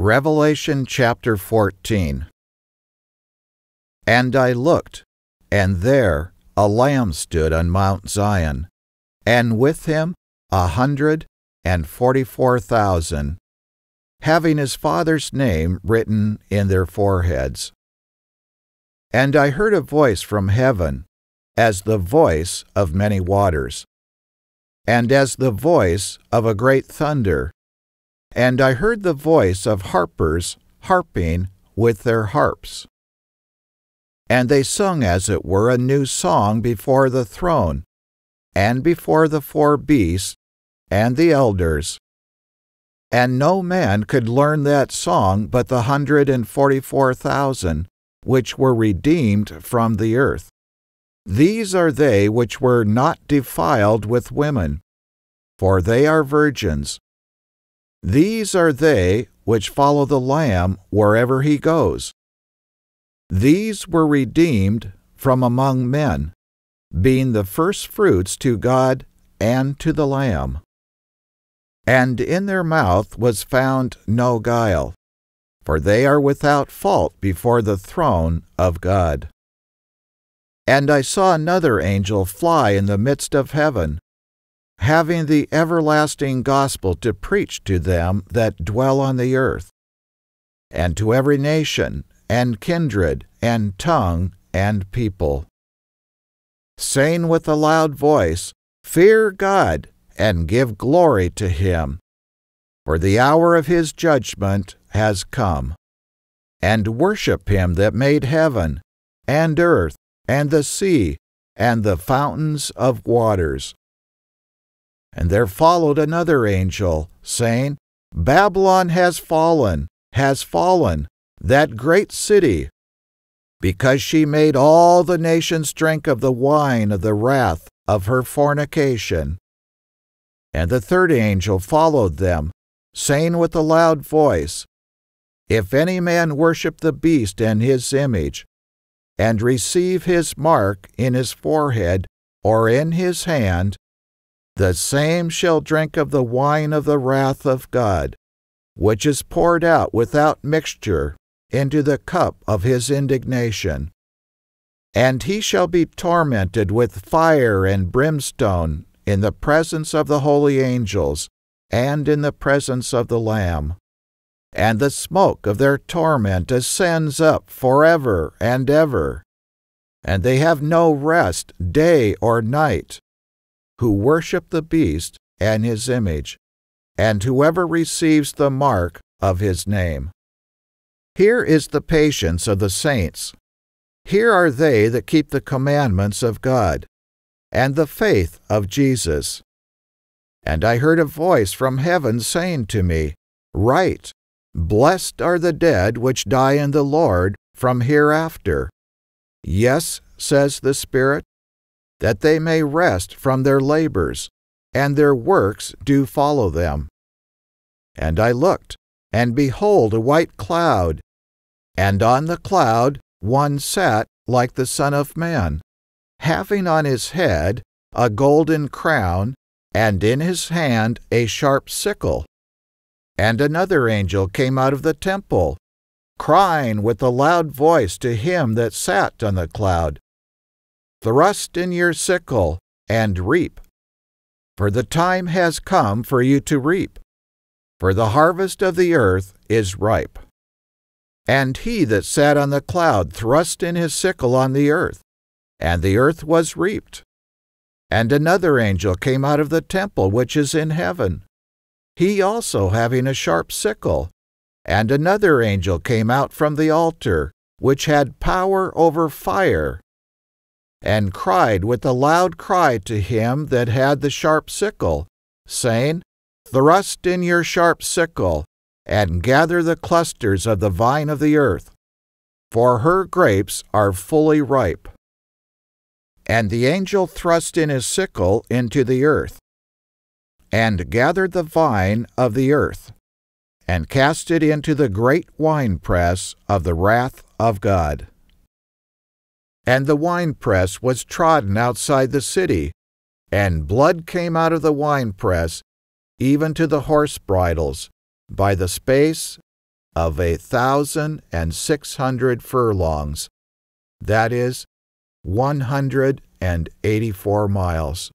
Revelation chapter 14. And I looked, and there a Lamb stood on Mount Zion, and with him 144,000, having his Father's name written in their foreheads. And I heard a voice from heaven, as the voice of many waters, and as the voice of a great thunder. And I heard the voice of harpers harping with their harps. And they sung as it were a new song before the throne, and before the four beasts, and the elders. And no man could learn that song but the 144,000, which were redeemed from the earth. These are they which were not defiled with women, for they are virgins. These are they which follow the Lamb wherever he goes. These were redeemed from among men, being the firstfruits to God and to the Lamb. And in their mouth was found no guile, for they are without fault before the throne of God. And I saw another angel fly in the midst of heaven, having the everlasting gospel to preach to them that dwell on the earth, and to every nation, and kindred, and tongue, and people, saying with a loud voice, Fear God, and give glory to him, for the hour of his judgment has come, and worship him that made heaven, and earth, and the sea, and the fountains of waters. And there followed another angel, saying, Babylon has fallen, that great city, because she made all the nations drink of the wine of the wrath of her fornication. And the third angel followed them, saying with a loud voice, If any man worship the beast and his image, and receive his mark in his forehead or in his hand, the same shall drink of the wine of the wrath of God, which is poured out without mixture into the cup of his indignation. And he shall be tormented with fire and brimstone in the presence of the holy angels, and in the presence of the Lamb. And the smoke of their torment ascends up forever and ever. And they have no rest day or night, who worship the beast and his image, and whoever receives the mark of his name. Here is the patience of the saints. Here are they that keep the commandments of God, and the faith of Jesus. And I heard a voice from heaven saying to me, Write, Blessed are the dead which die in the Lord from hereafter. Yes, says the Spirit, that they may rest from their labors, and their works do follow them. And I looked, and behold a white cloud, and on the cloud one sat like the Son of Man, having on his head a golden crown, and in his hand a sharp sickle. And another angel came out of the temple, crying with a loud voice to him that sat on the cloud, Thrust in your sickle, and reap, for the time has come for you to reap, for the harvest of the earth is ripe. And he that sat on the cloud thrust in his sickle on the earth, and the earth was reaped. And another angel came out of the temple which is in heaven, he also having a sharp sickle. And another angel came out from the altar, which had power over fire, and cried with a loud cry to him that had the sharp sickle, saying, Thrust in your sharp sickle, and gather the clusters of the vine of the earth, for her grapes are fully ripe. And the angel thrust in his sickle into the earth, and gathered the vine of the earth, and cast it into the great winepress of the wrath of God. And the winepress was trodden outside the city, and blood came out of the winepress, even to the horse bridles, by the space of 1,600 furlongs, that is, 184 miles.